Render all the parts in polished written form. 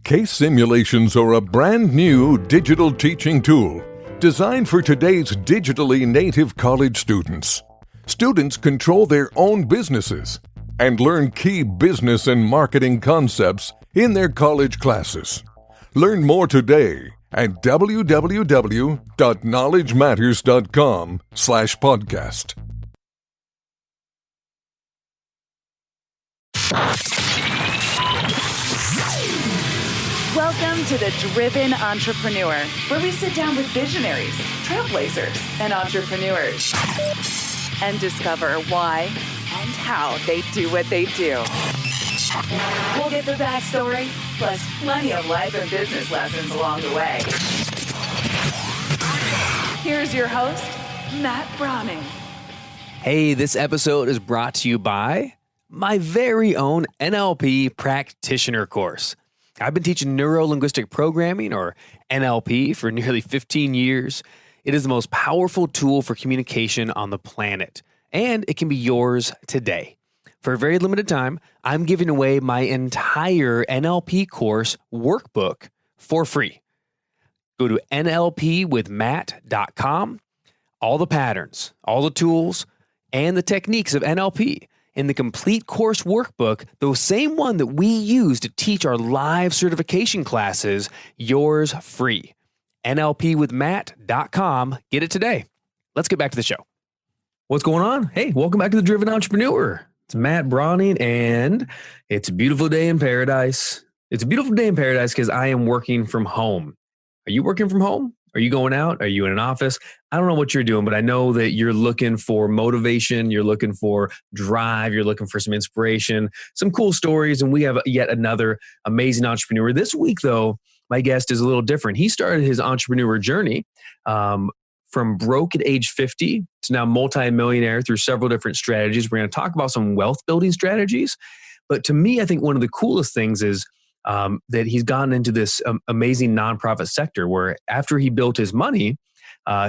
Case simulations are a brand new digital teaching tool designed for today's digitally native college students. Students control their own businesses and learn key business and marketing concepts in their college classes. Learn more today at www.knowledgematters.com/podcast. Welcome to The Driven Entrepreneur, where we sit down with visionaries, trailblazers, and entrepreneurs and discover why and how they do what they do. We'll get the backstory, plus plenty of life and business lessons along the way. Here's your host, Matt Brauning. Hey, this episode is brought to you by my very own NLP practitioner course. I've been teaching neuro-linguistic programming, or NLP, for nearly 15 years. It is the most powerful tool for communication on the planet, and it can be yours today. For a very limited time, I'm giving away my entire NLP course workbook for free. Go to nlpwithmatt.com. All the patterns, all the tools, and the techniques of NLP in the complete course workbook, the same one that we use to teach our live certification classes, yours free. nlpwithmatt.com. Get it today. Let's get back to the show. What's going on? Hey, welcome back to The Driven Entrepreneur. It's Matt Brauning, and it's a beautiful day in paradise. It's a beautiful day in paradise because I am working from home. Are you working from home? Are you going out? Are you in an office? I don't know what you're doing, but I know that you're looking for motivation. You're looking for drive. You're looking for some inspiration, some cool stories. And we have yet another amazing entrepreneur. This week, though, my guest is a little different. He started his entrepreneur journey from broke at age 50 to now multi-millionaire through several different strategies. We're going to talk about some wealth building strategies. But to me, I think one of the coolest things is that he's gotten into this amazing nonprofit sector where after he built his money,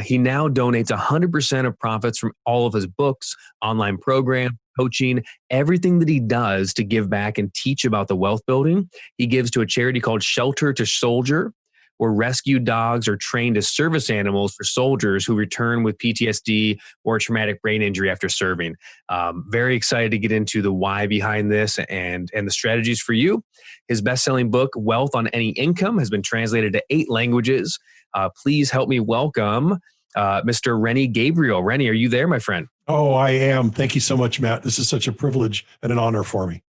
he now donates 100% of profits from all of his books, online program, coaching, everything that he does to give back and teach about the wealth building. He gives to a charity called Shelter to Soldier, where rescue dogs are trained as service animals for soldiers who return with PTSD or traumatic brain injury after serving. Very excited to get into the why behind this and the strategies for you. His best-selling book, Wealth on Any Income, has been translated to 8 languages. Please help me welcome Mr. Rennie Gabriel. Rennie, are you there, my friend? Oh, I am. Thank you so much, Matt. This is such a privilege and an honor for me.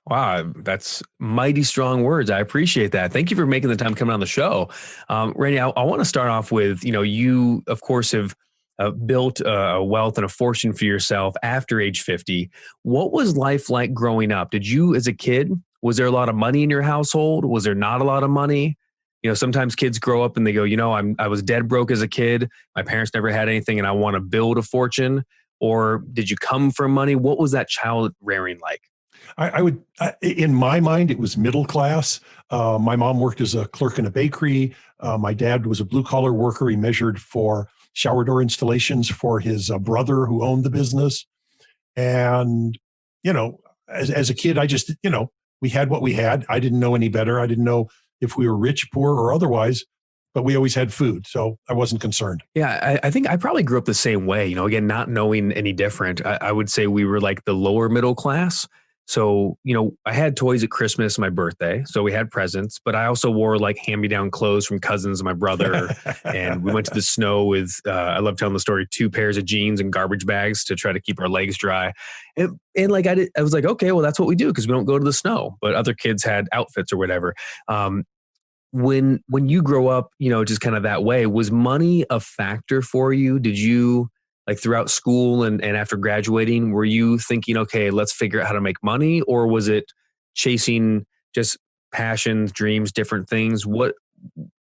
Wow, that's mighty strong words. I appreciate that. Thank you for making the time coming on the show. Rennie, I want to start off with, you, of course, have built a wealth and a fortune for yourself after age 50. What was life like growing up? Did you, as a kid, was there a lot of money in your household? Was there not a lot of money? Sometimes kids grow up and they go, I was dead broke as a kid. My parents never had anything and I want to build a fortune. Or did you come from money? What was that child rearing like? I would, in my mind, it was middle class. My mom worked as a clerk in a bakery. My dad was a blue collar worker. He measured for shower door installations for his brother who owned the business. And, as a kid, I just, we had what we had. I didn't know any better. I didn't know if we were rich, poor, or otherwise, but we always had food. So I wasn't concerned. Yeah, I think I probably grew up the same way. Again, not knowing any different. I would say we were like the lower middle class. So, I had toys at Christmas and my birthday. So we had presents, but I also wore like hand-me-down clothes from cousins and my brother. And we went to the snow with, I love telling the story, 2 pairs of jeans and garbage bags to try to keep our legs dry. And like, I was like, okay, well, that's what we do because we don't go to the snow, but other kids had outfits or whatever. When you grow up, just kind of that way, was money a factor for you? Did you, like throughout school and after graduating, were you thinking, okay, let's figure out how to make money? Or was it chasing just passions, dreams, different things?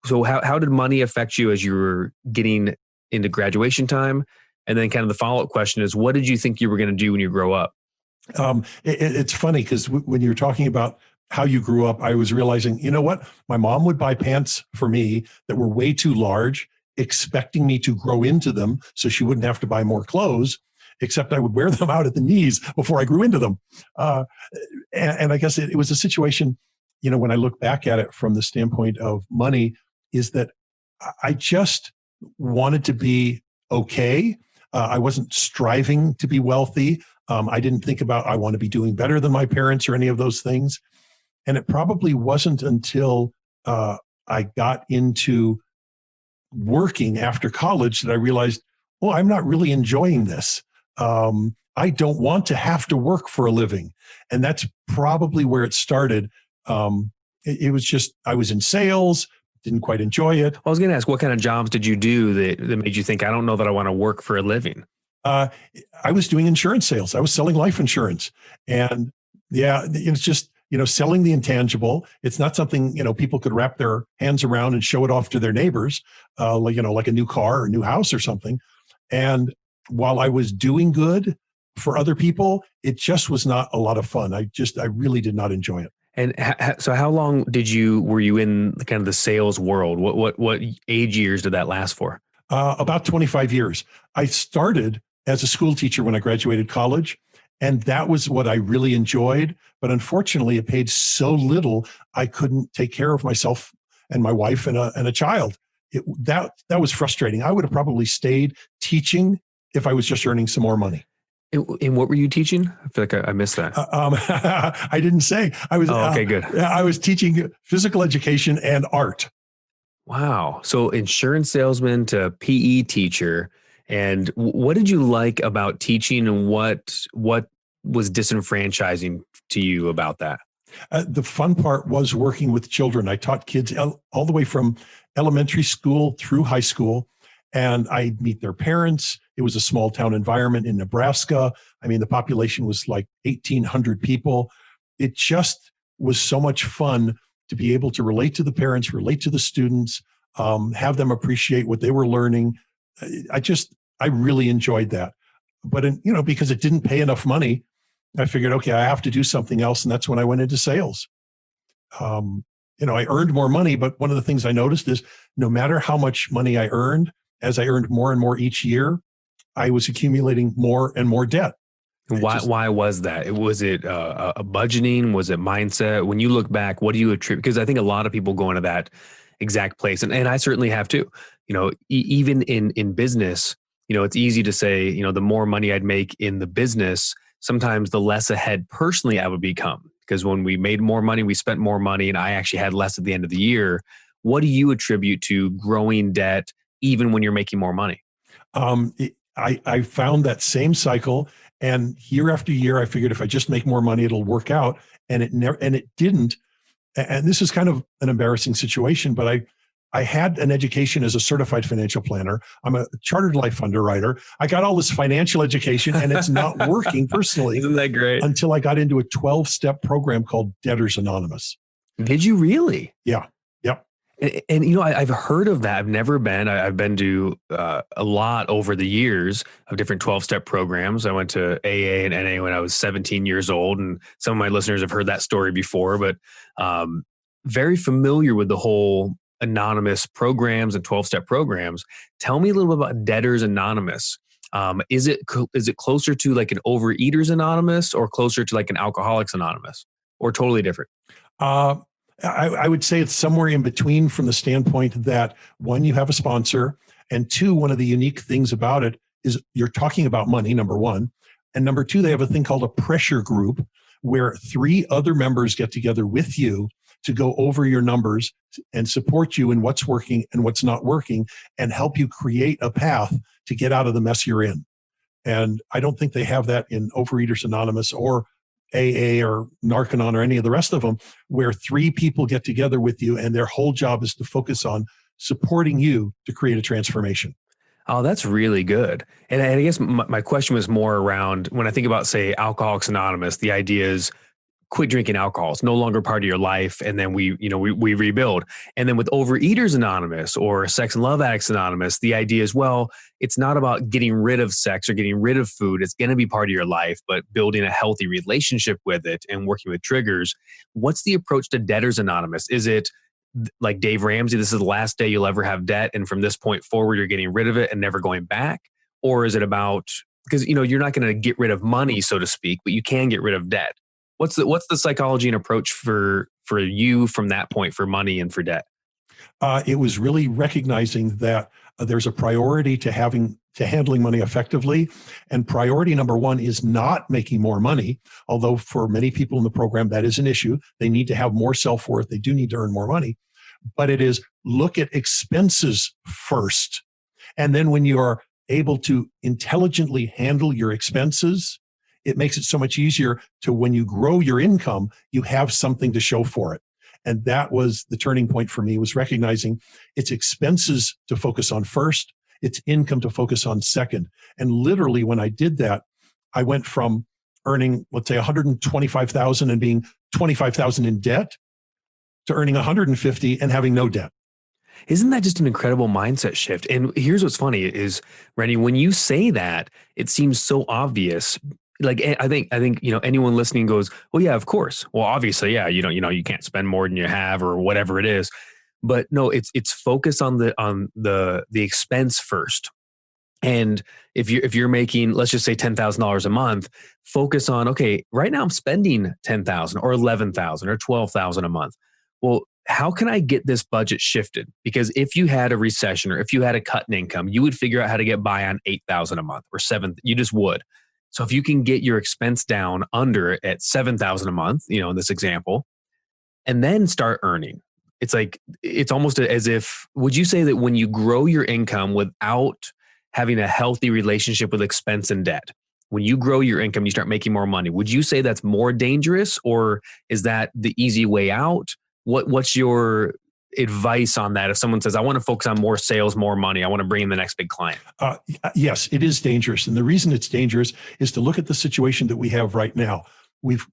So how did money affect you as you were getting into graduation time? And then kind of the follow-up question is, what did you think you were going to do when you grow up? It's funny because when you're talking about how you grew up, I was realizing, you know what? My mom would buy pants for me that were way too large, expecting me to grow into them so she wouldn't have to buy more clothes, except I would wear them out at the knees before I grew into them. And I guess it was a situation when I look back at it from the standpoint of money, is that I just wanted to be okay. I wasn't striving to be wealthy. I didn't think about, I want to be doing better than my parents or any of those things. And it probably wasn't until I got into working after college that I realized, oh, I'm not really enjoying this. I don't want to have to work for a living. And that's probably where it started. It was just, I was in sales, didn't quite enjoy it. I was going to ask, what kind of jobs did you do that made you think, I don't know that I want to work for a living? I was doing insurance sales. I was selling life insurance. And yeah, it's just, selling the intangible. It's not something, people could wrap their hands around and show it off to their neighbors, like a new car or a new house or something. And while I was doing good for other people, it just was not a lot of fun. I really did not enjoy it. And so how long were you in kind of the sales world? What age years did that last for? About 25 years. I started as a school teacher when I graduated college, and that was what I really enjoyed. But unfortunately, it paid so little, I couldn't take care of myself and my wife and a child. That was frustrating. I would have probably stayed teaching if I was just earning some more money. And what were you teaching? I feel like I missed that. I didn't say. I was okay, good. I was teaching physical education and art. Wow. So insurance salesman to PE teacher. And what did you like about teaching, and what was disenfranchising to you about that? The fun part was working with children. I taught kids all the way from elementary school through high school, and I'd meet their parents. It was a small town environment in Nebraska. I mean, the population was like 1,800 people. It just was so much fun to be able to relate to the parents, relate to the students, have them appreciate what they were learning. I really enjoyed that. But because it didn't pay enough money, I figured, okay, I have to do something else. And that's when I went into sales. I earned more money, but one of the things I noticed is no matter how much money I earned, as I earned more and more each year, I was accumulating more and more debt. Why was that? Was it a budgeting? Was it mindset? When you look back, what do you attribute? Because I think a lot of people go into that exact place, and I certainly have too. Even in business, it's easy to say, the more money I'd make in the business, sometimes the less ahead personally I would become. Because when we made more money, we spent more money, and I actually had less at the end of the year. What do you attribute to growing debt, even when you're making more money? I found that same cycle, and year after year, I figured if I just make more money, it'll work out, and it didn't. And this is kind of an embarrassing situation, but I had an education as a certified financial planner. I'm a chartered life underwriter. I got all this financial education, and it's not working personally. Isn't that great? Until I got into a 12-step program called Debtors Anonymous. Did you really? Yeah. Yep. And I've heard of that. I've never been. I've been to a lot over the years of different 12-step programs. I went to AA and NA when I was 17 years old, and some of my listeners have heard that story before. But very familiar with the whole anonymous programs and 12-step programs. Tell me a little bit about Debtors Anonymous. Is it closer to like an Overeaters Anonymous, or closer to like an Alcoholics Anonymous, or totally different? I would say it's somewhere in between, from the standpoint that, one, you have a sponsor, and two, one of the unique things about it is you're talking about money, number one. And number two, they have a thing called a pressure group, where 3 other members get together with you to go over your numbers and support you in what's working and what's not working, and help you create a path to get out of the mess you're in. And I don't think they have that in Overeaters Anonymous or AA or Narconon or any of the rest of them, where 3 people get together with you and their whole job is to focus on supporting you to create a transformation. Oh, that's really good. And I guess my question was more around, when I think about, say, Alcoholics Anonymous, the idea is quit drinking alcohol. It's no longer part of your life. And then we rebuild. And then with Overeaters Anonymous or Sex and Love Addicts Anonymous, the idea is, well, it's not about getting rid of sex or getting rid of food. It's going to be part of your life, but building a healthy relationship with it and working with triggers. What's the approach to Debtors Anonymous? Is it like Dave Ramsey, this is the last day you'll ever have debt, and from this point forward, you're getting rid of it and never going back? Or is it about, because you're not going to get rid of money, so to speak, but you can get rid of debt? What's the psychology and approach for for you from that point for money and for debt? It was really recognizing that there's a priority to handling money effectively. And priority number one is not making more money, although for many people in the program, that is an issue. They need to have more self-worth. They do need to earn more money. But it is look at expenses first. And then when you are able to intelligently handle your expenses, it makes it so much easier to, when you grow your income, you have something to show for it. And that was the turning point for me, was recognizing it's expenses to focus on first, it's income to focus on second. And literally when I did that, I went from earning, let's say, $125,000 and being $25,000 in debt to earning $150,000 and having no debt. Isn't that just an incredible mindset shift? And here's what's funny is, Rennie, when you say that, it seems so obvious. Like, I think, anyone listening goes, well, yeah, of course. Well, obviously, yeah, you can't spend more than you have or whatever it is. But no, it's focus on the expense first. And if you're making, let's just say $10,000 a month, focus on, okay, right now I'm spending $10,000 or $11,000 or $12,000 a month. Well, how can I get this budget shifted? Because if you had a recession or if you had a cut in income, you would figure out how to get by on $8,000 a month or $7,000. You just would. So if you can get your expense down under at $7,000 a month, in this example, and then start earning, it's almost as if, would you say that when you grow your income without having a healthy relationship with expense and debt, when you grow your income, you start making more money, would you say that's more dangerous, or is that the easy way out? What's your advice on that? If someone says, I want to focus on more sales, more money, I want to bring in the next big client. Yes, it is dangerous. And the reason it's dangerous is to look at the situation that we have right now. We've,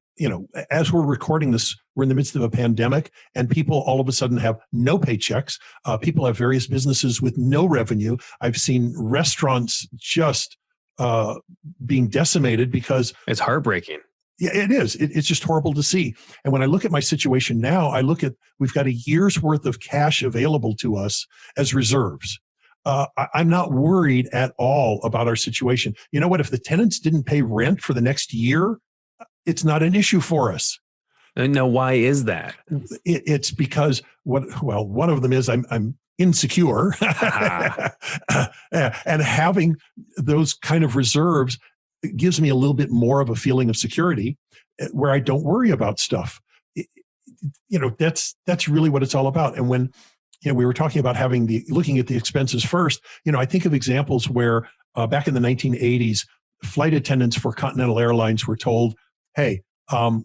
as we're recording this, we're in the midst of a pandemic, and people all of a sudden have no paychecks. People have various businesses with no revenue. I've seen restaurants just being decimated because it's heartbreaking. Yeah, it is. It's just horrible to see. And when I look at my situation now, we've got a year's worth of cash available to us as reserves. I'm not worried at all about our situation. You know what? If the tenants didn't pay rent for the next year, it's not an issue for us. And now, why is that? It's because one of them is I'm insecure, and having those kind of reserves gives me a little bit more of a feeling of security, where I don't worry about stuff. That's really what it's all about. And when we were talking about looking at the expenses first, I think of examples where back in the 1980s, flight attendants for Continental Airlines were told, hey,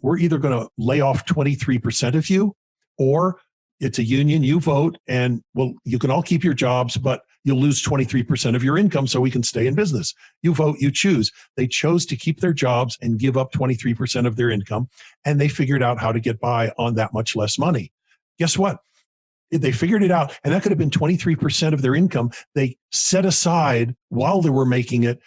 we're either going to lay off 23% of you, or it's a union, you vote, and you can all keep your jobs, but you'll lose 23% of your income so we can stay in business. You vote, you choose. They chose to keep their jobs and give up 23% of their income, and they figured out how to get by on that much less money. Guess what? They figured it out, and that could have been 23% of their income they set aside while they were making it,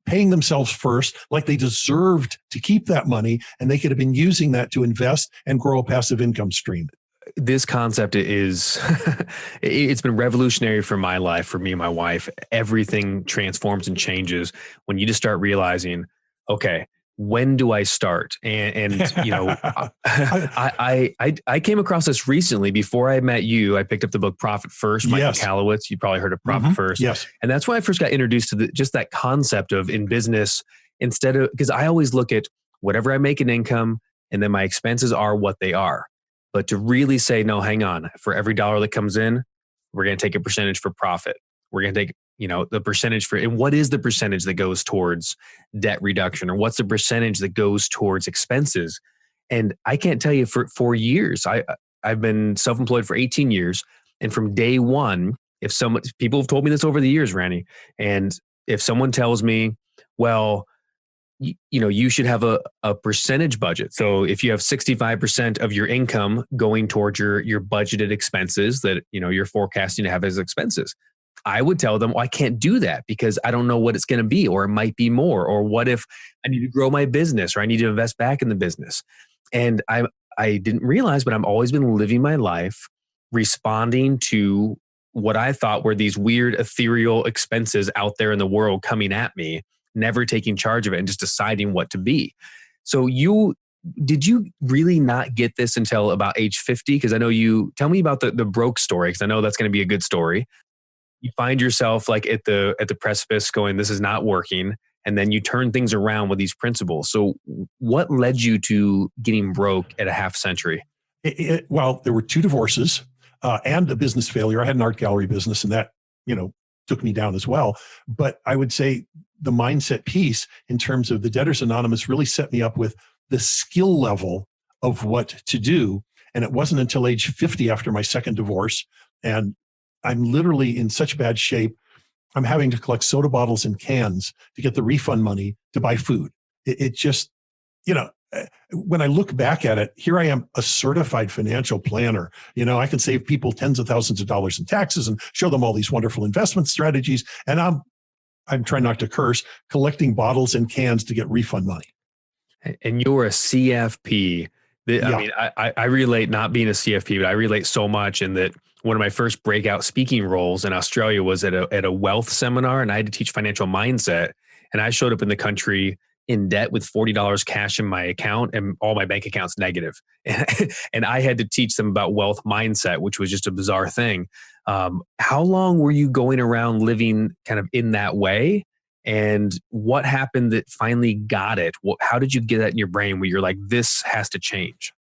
paying themselves first, like they deserved to keep that money, and they could have been using that to invest and grow a passive income stream. This concept is, it's been revolutionary for my life, for me and my wife. Everything transforms and changes when you just start realizing, okay, when do I start? And I came across this recently. Before I met you, I picked up the book Profit First, Michael Kalowitz. You probably heard of Profit First. Yes. And that's when I first got introduced to just that concept of, in business, because I always look at whatever I make in income, and then my expenses are what they are. But to really say, no, hang on, for every dollar that comes in, we're going to take a percentage for profit. We're going to take, the percentage and what is the percentage that goes towards debt reduction, or what's the percentage that goes towards expenses? And I can't tell you, for years, I've been self-employed for 18 years. And from day one, people have told me this over the years, Rennie, and if someone tells me, well, you should have a percentage budget. So if you have 65% of your income going towards your budgeted expenses that, you're forecasting to have as expenses, I would tell them, well, I can't do that because I don't know what it's going to be, or it might be more, or what if I need to grow my business, or I need to invest back in the business. And I didn't realize, but I've always been living my life responding to what I thought were these weird ethereal expenses out there in the world coming at me, never taking charge of it and just deciding what to be. So you did you really not get this until about age 50? Because I know tell me about the broke story, because I know that's going to be a good story. You find yourself like at the precipice going, this is not working. And then you turn things around with these principles. So what led you to getting broke at a half century? Well, there were 2 divorces and a business failure. I had an art gallery business, and that, took me down as well. But I would say the mindset piece in terms of the Debtors Anonymous really set me up with the skill level of what to do. And it wasn't until age 50 after my second divorce, and I'm literally in such bad shape, I'm having to collect soda bottles and cans to get the refund money to buy food. It just, when I look back at it, here I am, a certified financial planner. I can save people tens of thousands of dollars in taxes and show them all these wonderful investment strategies. And I'm trying not to curse, collecting bottles and cans to get refund money. And you're a CFP. Yeah. I mean, I relate, not being a CFP, but I relate so much in that one of my first breakout speaking roles in Australia was at a wealth seminar, and I had to teach financial mindset. And I showed up in the country in debt with $40 cash in my account, and all my bank accounts negative. And I had to teach them about wealth mindset, which was just a bizarre thing. How long were you going around living kind of in that way? And what happened that finally got it? How did you get that in your brain where you're like, this has to change?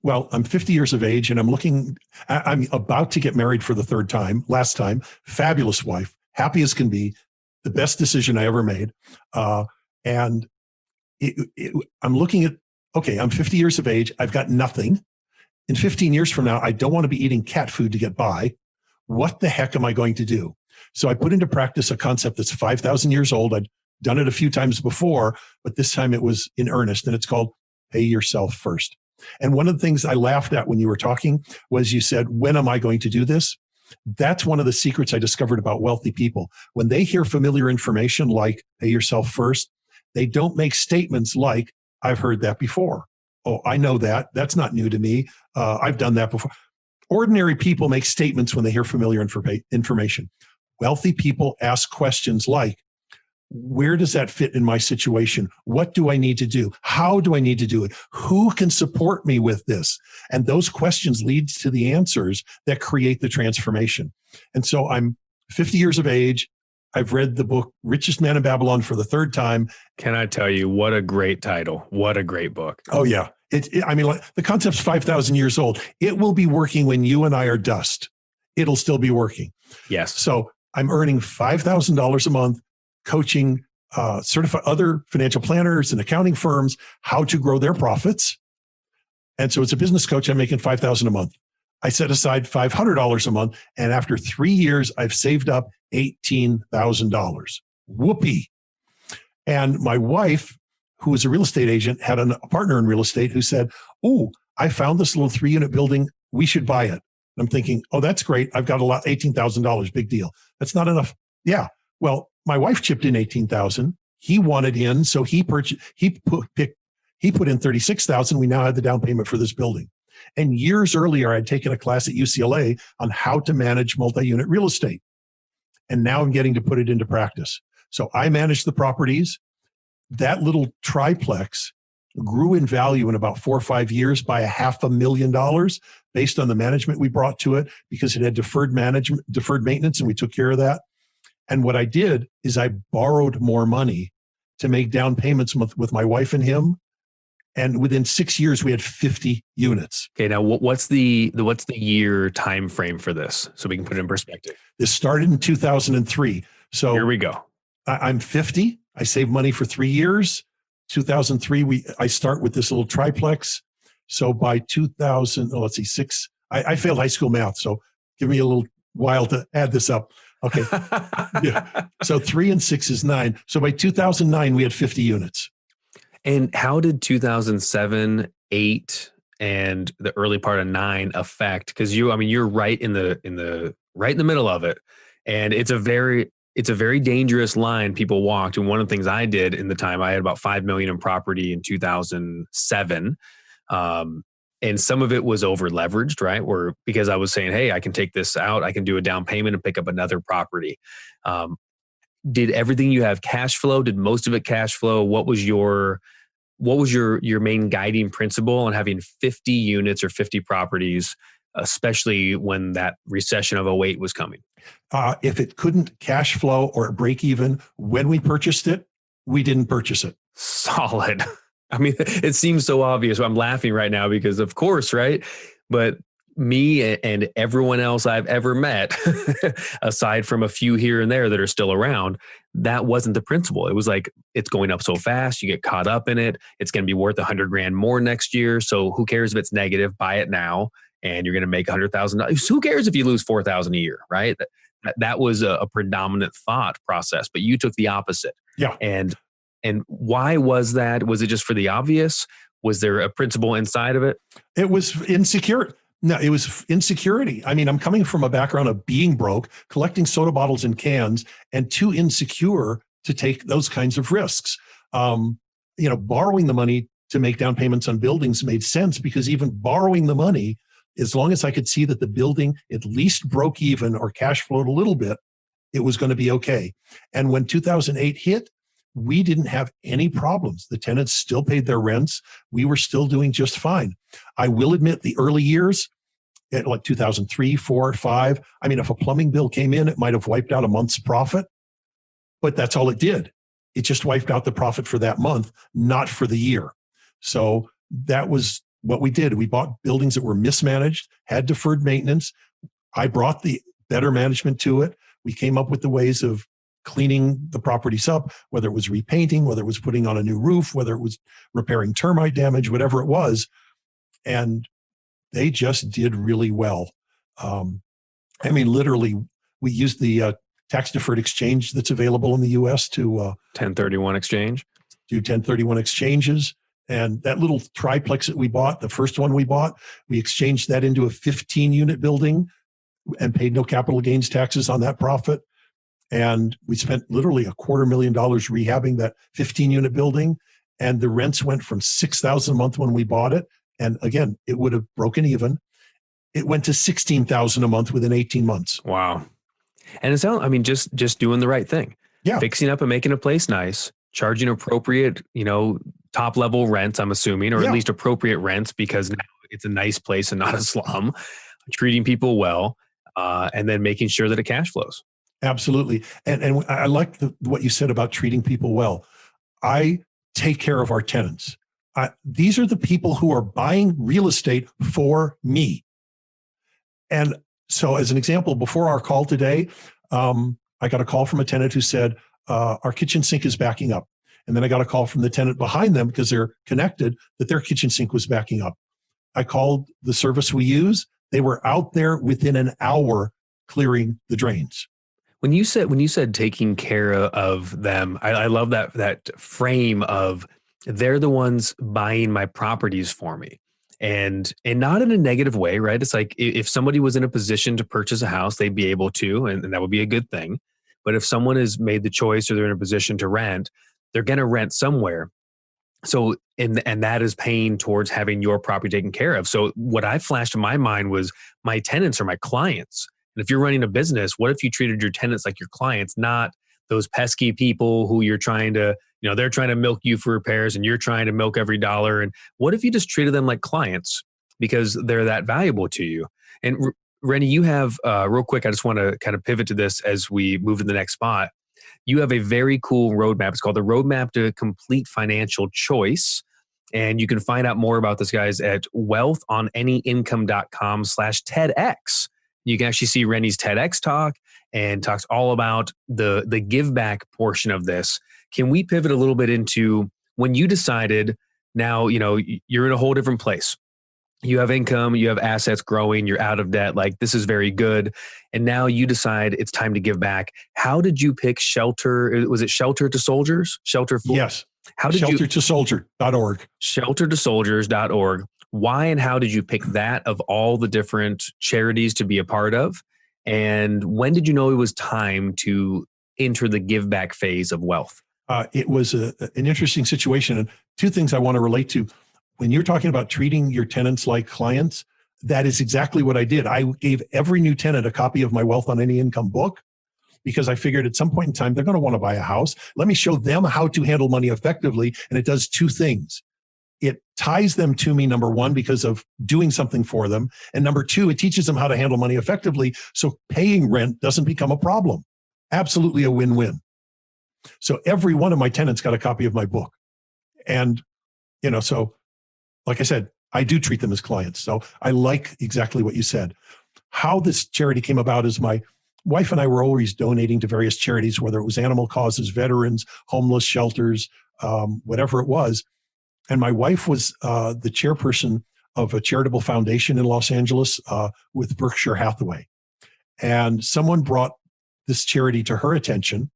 Well, I'm 50 years of age, and I'm about to get married for the 3rd time, last time, fabulous wife, happy as can be, the best decision I ever made. And I'm looking at, okay, I'm 50 years of age. I've got nothing. In 15 years from now, I don't want to be eating cat food to get by. What the heck am I going to do? So I put into practice a concept that's 5,000 years old. I'd done it a few times before, but this time it was in earnest, and it's called pay yourself first. And one of the things I laughed at when you were talking was you said, when am I going to do this? That's one of the secrets I discovered about wealthy people. When they hear familiar information like pay yourself first, they don't make statements like, I've heard that before. Oh, I know that. That's not new to me. I've done that before. Ordinary people make statements when they hear familiar information. Wealthy people ask questions like, where does that fit in my situation? What do I need to do? How do I need to do it? Who can support me with this? And those questions lead to the answers that create the transformation. And so I'm 50 years of age. I've read the book, Richest Man in Babylon, for the 3rd time. Can I tell you, what a great title. What a great book. Oh, yeah. The concept's 5,000 years old. It will be working when you and I are dust. It'll still be working. Yes. So I'm earning $5,000 a month coaching certified other financial planners and accounting firms how to grow their profits. And so as a business coach, I'm making $5,000 a month. I set aside $500 a month. And after 3 years, I've saved up $18,000. Whoopee. And my wife, who was a real estate agent, had a partner in real estate who said, oh, I found this little 3-unit building. We should buy it. And I'm thinking, oh, that's great. I've got $18,000. Big deal. That's not enough. Yeah. Well, my wife chipped in $18,000. He wanted in. So he put in $36,000. We now had the down payment for this building. And years earlier, I'd taken a class at UCLA on how to manage multi-unit real estate. And now I'm getting to put it into practice. So I manage the properties. That little triplex grew in value in about 4 or 5 years by $500,000 based on the management we brought to it, because it had deferred maintenance, and we took care of that. And what I did is I borrowed more money to make down payments with my wife and him. And within 6 years, we had 50 units. Okay, now what's the year time frame for this, so we can put it in perspective? This started in 2003. So here we go. I'm 50. I saved money for 3 years. 2003, I start with this little triplex. So by 2000, I failed high school math. So give me a little while to add this up. Okay. Yeah. So 3 and 6 is 9. So by 2009, we had 50 units. And how did 2007, 8, and the early part of 9 affect? Because you're right in the middle of it, and it's a very dangerous line people walked. And one of the things I did in the time, I had about $5 million in property in 2007, and some of it was over leveraged, right? Because I was saying, hey, I can take this out, I can do a down payment and pick up another property. Did everything you have cash flow? Did most of it cash flow? What was your what was your main guiding principle on having 50 units or 50 properties, especially when that recession of '08 was coming? If it couldn't cash flow or break even when we purchased it, we didn't purchase it. Solid. I mean, it seems so obvious. I'm laughing right now because of course, right? But me and everyone else I've ever met, aside from a few here and there that are still around, that wasn't the principle. It was like, it's going up so fast, you get caught up in it. It's going to be worth $100,000 more next year. So who cares if it's negative? Buy it now, and you're going to make $100,000. Who cares if you lose $4,000 a year, right? That was a predominant thought process, but you took the opposite. Yeah. And why was that? Was it just for the obvious? Was there a principle inside of it? It was insecure. No, it was insecurity. I mean, I'm coming from a background of being broke, collecting soda bottles and cans, and too insecure to take those kinds of risks. Borrowing the money to make down payments on buildings made sense because even borrowing the money, as long as I could see that the building at least broke even or cash flowed a little bit, it was going to be okay. And when 2008 hit, we didn't have any problems. The tenants still paid their rents. We were still doing just fine. I will admit the early years, at like 2003, 4, 5, I mean, if a plumbing bill came in, it might have wiped out a month's profit, but that's all it did. It just wiped out the profit for that month, not for the year. So that was what we did. We bought buildings that were mismanaged, had deferred maintenance. I brought the better management to it. We came up with the ways of cleaning the properties up, whether it was repainting, whether it was putting on a new roof, whether it was repairing termite damage, whatever it was. And they just did really well. I mean, literally, we used the tax deferred exchange that's available in the U.S. to 1031 exchange. Do 1031 exchanges. And that little triplex that we bought, the first one we bought, we exchanged that into a 15-unit building and paid no capital gains taxes on that profit. And we spent literally $250,000 rehabbing that 15-unit building. And the rents went from $6,000 a month when we bought it. And again, it would have broken even. It went to $16,000 a month within 18 months. Wow. And it sounds, I mean, just doing the right thing. Yeah. Fixing up and making a place nice, charging appropriate, top level rents, I'm assuming, or at least appropriate rents because now it's a nice place and not a slum, treating people well, and then making sure that it cash flows. Absolutely. And I like what you said about treating people well. I take care of our tenants. These are the people who are buying real estate for me. And so as an example, before our call today, I got a call from a tenant who said, our kitchen sink is backing up. And then I got a call from the tenant behind them because they're connected that their kitchen sink was backing up. I called the service we use. They were out there within an hour clearing the drains. When you said taking care of them, I love that frame of they're the ones buying my properties for me. And not in a negative way, right? It's like if somebody was in a position to purchase a house, they'd be able to, and that would be a good thing. But if someone has made the choice or they're in a position to rent, they're going to rent somewhere. So, and that is paying towards having your property taken care of. So what I flashed in my mind was my tenants are my clients. And if you're running a business, what if you treated your tenants like your clients, not those pesky people who you're trying to, they're trying to milk you for repairs and you're trying to milk every dollar. And what if you just treated them like clients because they're that valuable to you? And Rennie, you have, real quick, I just want to kind of pivot to this as we move to the next spot. You have a very cool roadmap. It's called the Roadmap to Complete Financial Choice. And you can find out more about this, guys, at wealthonanyincome.com/TEDx. You can actually see Rennie's TEDx talk and talks all about the give back portion of this. Can we pivot a little bit into when you decided now, you're in a whole different place. You have income, you have assets growing, you're out of debt. Like this is very good. And now you decide it's time to give back. How did you pick shelter? Was it Shelter to Soldiers? Shelter for? Yes. How did sheltertosoldier.org. Sheltertosoldiers.org. Why and how did you pick that of all the different charities to be a part of? And when did you know it was time to enter the give back phase of wealth? It was an interesting situation. And two things I want to relate to. When you're talking about treating your tenants like clients, that is exactly what I did. I gave every new tenant a copy of my Wealth on Any Income book. because I figured at some point in time, they're going to want to buy a house. Let me show them how to handle money effectively. And it does two things. It ties them to me, number one, because of doing something for them. And number two, it teaches them how to handle money effectively. So paying rent doesn't become a problem. Absolutely a win-win. So every one of my tenants got a copy of my book. And, so like I said, I do treat them as clients. So I like exactly what you said. How this charity came about is my wife and I were always donating to various charities, whether it was animal causes, veterans, homeless shelters, whatever it was. And my wife was the chairperson of a charitable foundation in Los Angeles with Berkshire Hathaway. And someone brought this charity to her attention.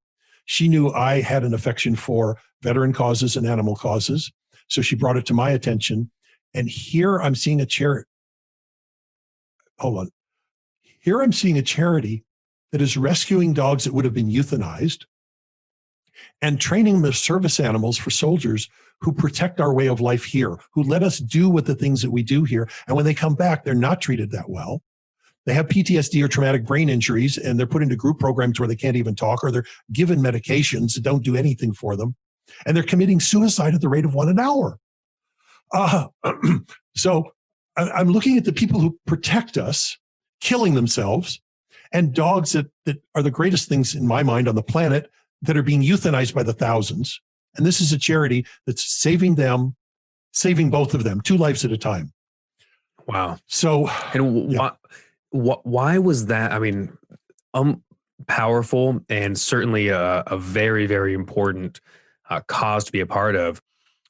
She knew I had an affection for veteran causes and animal causes. So she brought it to my attention. And here I'm seeing a charity. Hold on. Here I'm seeing a charity that is rescuing dogs that would have been euthanized and training them as service animals for soldiers who protect our way of life here, who let us do with the things that we do here. And when they come back, they're not treated that well. They have PTSD or traumatic brain injuries, and they're put into group programs where they can't even talk, or they're given medications that don't do anything for them. And they're committing suicide at the rate of 1 an hour. So I'm looking at the people who protect us, killing themselves, and dogs that are the greatest things in my mind on the planet that are being euthanized by the thousands. And this is a charity that's saving them, saving both of them, 2 lives at a time. Wow. So, and why was that? I mean, powerful and certainly a very, very important cause to be a part of.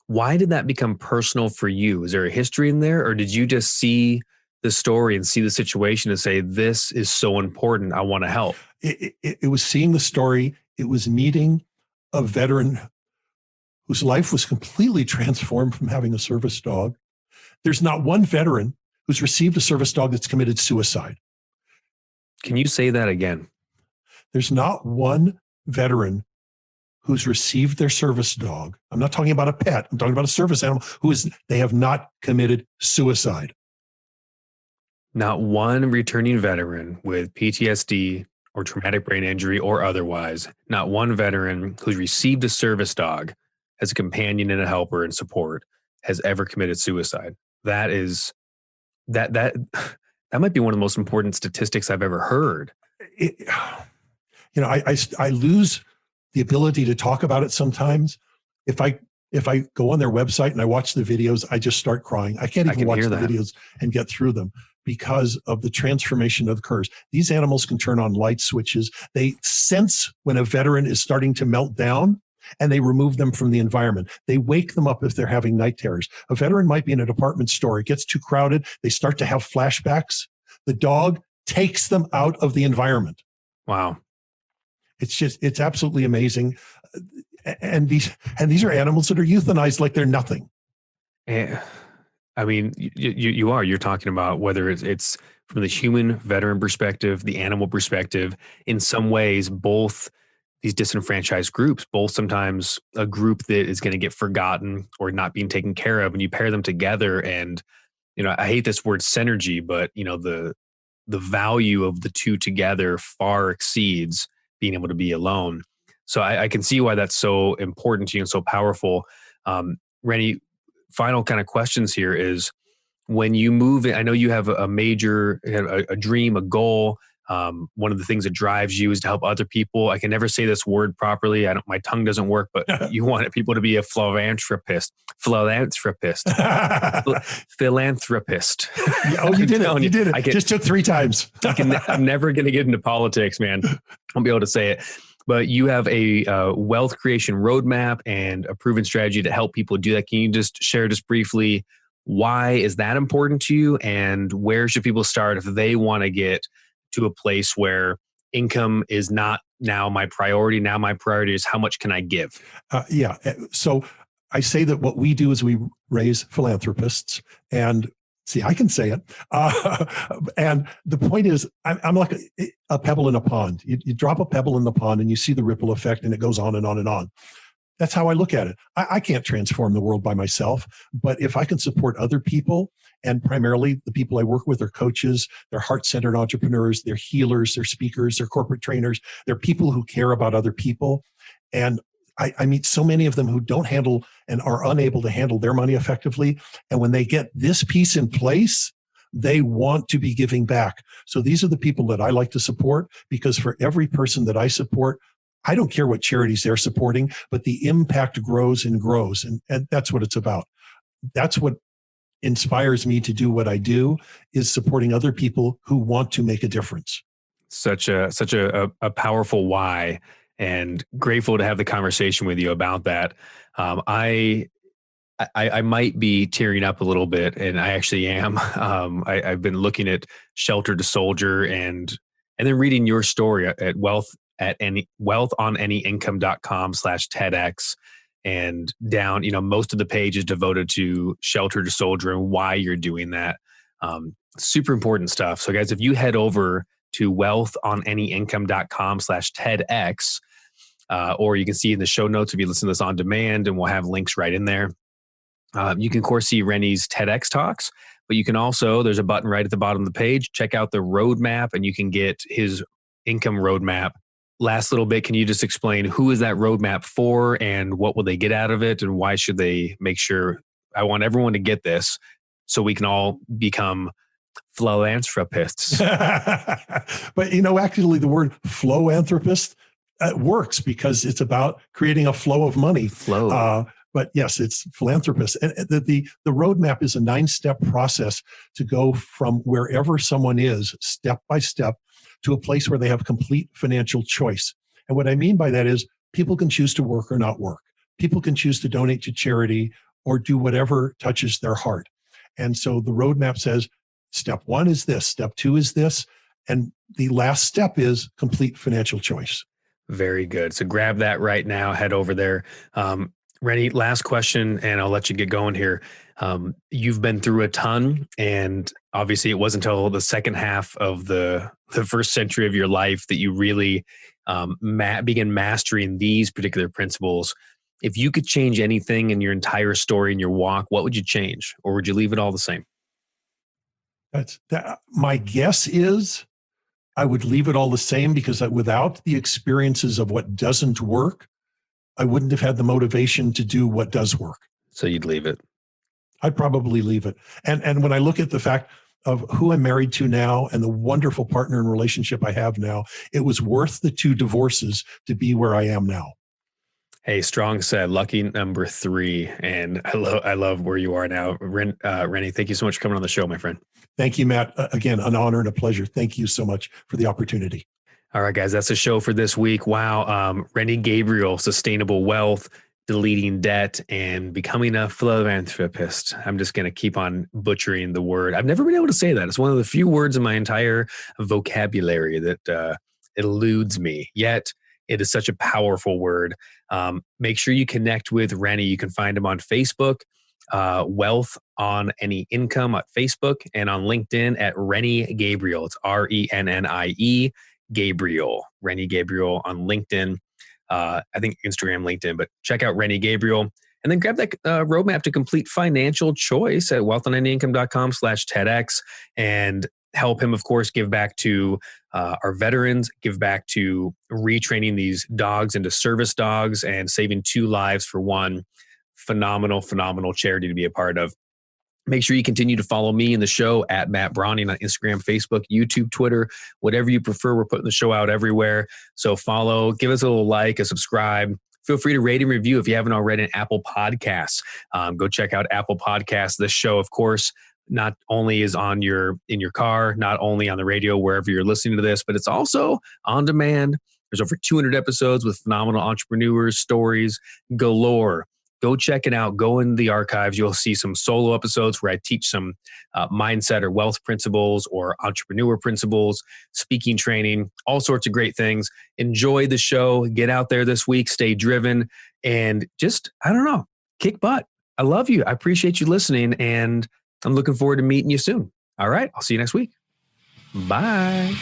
Why did that become personal for you? Is there a history in there, or did you just see the story and see the situation and say, this is so important, I want to help? It was seeing the story. It was meeting a veteran whose life was completely transformed from having a service dog. There's not one veteran who's received a service dog that's committed suicide. Can you say that again? There's not one veteran who's received their service dog. I'm not talking about a pet. I'm talking about a service animal they have not committed suicide. Not one returning veteran with PTSD or traumatic brain injury or otherwise, not one veteran who's received a service dog as a companion and a helper and support has ever committed suicide. That might be one of the most important statistics I've ever heard. I lose the ability to talk about it sometimes. If I go on their website and I watch the videos, I just start crying. I can't even watch the videos and get through them because of the transformation that occurs. These animals can turn on light switches. They sense when a veteran is starting to melt down, and they remove them from the environment. They wake them up if they're having night terrors. A veteran might be in a department store. It gets too crowded. They start to have flashbacks. The dog takes them out of the environment. Wow. It's absolutely amazing. And these are animals that are euthanized like they're nothing. I mean, you're talking about whether it's from the human veteran perspective, the animal perspective. In some ways, both these disenfranchised groups, both sometimes a group that is going to get forgotten or not being taken care of, and you pair them together. And, I hate this word synergy, but, the value of the two together far exceeds being able to be alone. So I can see why that's so important to you and so powerful. Rennie, final kind of questions here is, when you move in, I know you have a major, a dream, a goal. One of the things that drives you is to help other people. I can never say this word properly. My tongue doesn't work, but you want people to be a philanthropist. Oh, you did it. You did it. Just took 3 times. I'm never going to get into politics, man. I won't be able to say it. But you have a wealth creation roadmap and a proven strategy to help people do that. Can you just share just briefly, why is that important to you, and where should people start if they want to get to a place where income is not now my priority? Now my priority is how much can I give? So I say that what we do is we raise philanthropists, and see, I can say it. And the point is, I'm like a pebble in a pond. You drop a pebble in the pond and you see the ripple effect, and it goes on and on and on. That's how I look at it. I can't transform the world by myself, but if I can support other people And primarily the people I work with are coaches, they're heart-centered entrepreneurs, they're healers, they're speakers, they're corporate trainers, they're people who care about other people. And I meet so many of them who don't handle and are unable to handle their money effectively. And when they get this piece in place, they want to be giving back. So these are the people that I like to support, because for every person that I support, I don't care what charities they're supporting, but the impact grows and grows. And that's what it's about. That's what inspires me to do what I do, is supporting other people who want to make a difference. Such a powerful why, and grateful to have the conversation with you about that. I might be tearing up a little bit, and I actually am. I've been looking at Shelter to Soldier and then reading your story at wealthonanyincome.com/TEDx, and down, most of the page is devoted to Shelter to Soldier and why you're doing that. Super important stuff. So guys, if you head over to wealthonanyincome.com/TEDx, or you can see in the show notes if you listen to this on demand, and we'll have links right in there. You can, of course, see Rennie's TEDx talks, but you can also, there's a button right at the bottom of the page, check out the roadmap, and you can get his income roadmap. Last little bit, can you just explain who is that roadmap for, and what will they get out of it, and why should they make sure? I want everyone to get this so we can all become philanthropists. But actually the word philanthropist works, because it's about creating a flow of money. But yes, it's philanthropist. And the roadmap is a 9-step process to go from wherever someone is, step by step, to a place where they have complete financial choice. And what I mean by that is people can choose to work or not work. People can choose to donate to charity or do whatever touches their heart. And so the roadmap says, step 1 is this, step 2 is this, and the last step is complete financial choice. Very good. So grab that right now, head over there. Rennie, last question, and I'll let you get going here. You've been through a ton, and obviously it wasn't until the second half of the first century of your life that you really begin mastering these particular principles. If you could change anything in your entire story and your walk, what would you change? Or would you leave it all the same? My guess is I would leave it all the same, because without the experiences of what doesn't work, I wouldn't have had the motivation to do what does work. So you'd leave it? I'd probably leave it. And when I look at the fact of who I'm married to now and the wonderful partner and relationship I have now, it was worth the 2 divorces to be where I am now. Hey, strong said, lucky number 3. And I love where you are now. Rennie, thank you so much for coming on the show, my friend. Thank you, Matt. Again, an honor and a pleasure. Thank you so much for the opportunity. All right, guys, that's the show for this week. Wow. Rennie Gabriel, sustainable wealth, deleting debt, and becoming a philanthropist. I'm just going to keep on butchering the word. I've never been able to say that. It's one of the few words in my entire vocabulary that eludes me. Yet it is such a powerful word. Make sure you connect with Rennie. You can find him on Facebook, Wealth on Any Income at Facebook, and on LinkedIn at Rennie Gabriel. It's RENNIE Gabriel. Rennie Gabriel on LinkedIn. I think Instagram, LinkedIn, but check out Rennie Gabriel, and then grab that roadmap to complete financial choice at wealthonanyincome.com/TEDx, and help him, of course, give back to our veterans, give back to retraining these dogs into service dogs and saving 2 lives for 1. Phenomenal, phenomenal charity to be a part of. Make sure you continue to follow me in the show at Matt Brauning on Instagram, Facebook, YouTube, Twitter, whatever you prefer. We're putting the show out everywhere. So follow, give us a little like, a subscribe. Feel free to rate and review if you haven't already in Apple Podcasts. Go check out Apple Podcasts. This show, of course, not only is in your car, not only on the radio, wherever you're listening to this, but it's also on demand. There's over 200 episodes with phenomenal entrepreneurs, stories galore. Go check it out. Go in the archives. You'll see some solo episodes where I teach some mindset or wealth principles or entrepreneur principles, speaking training, all sorts of great things. Enjoy the show. Get out there this week. Stay driven. And just, kick butt. I love you. I appreciate you listening. And I'm looking forward to meeting you soon. All right. I'll see you next week. Bye.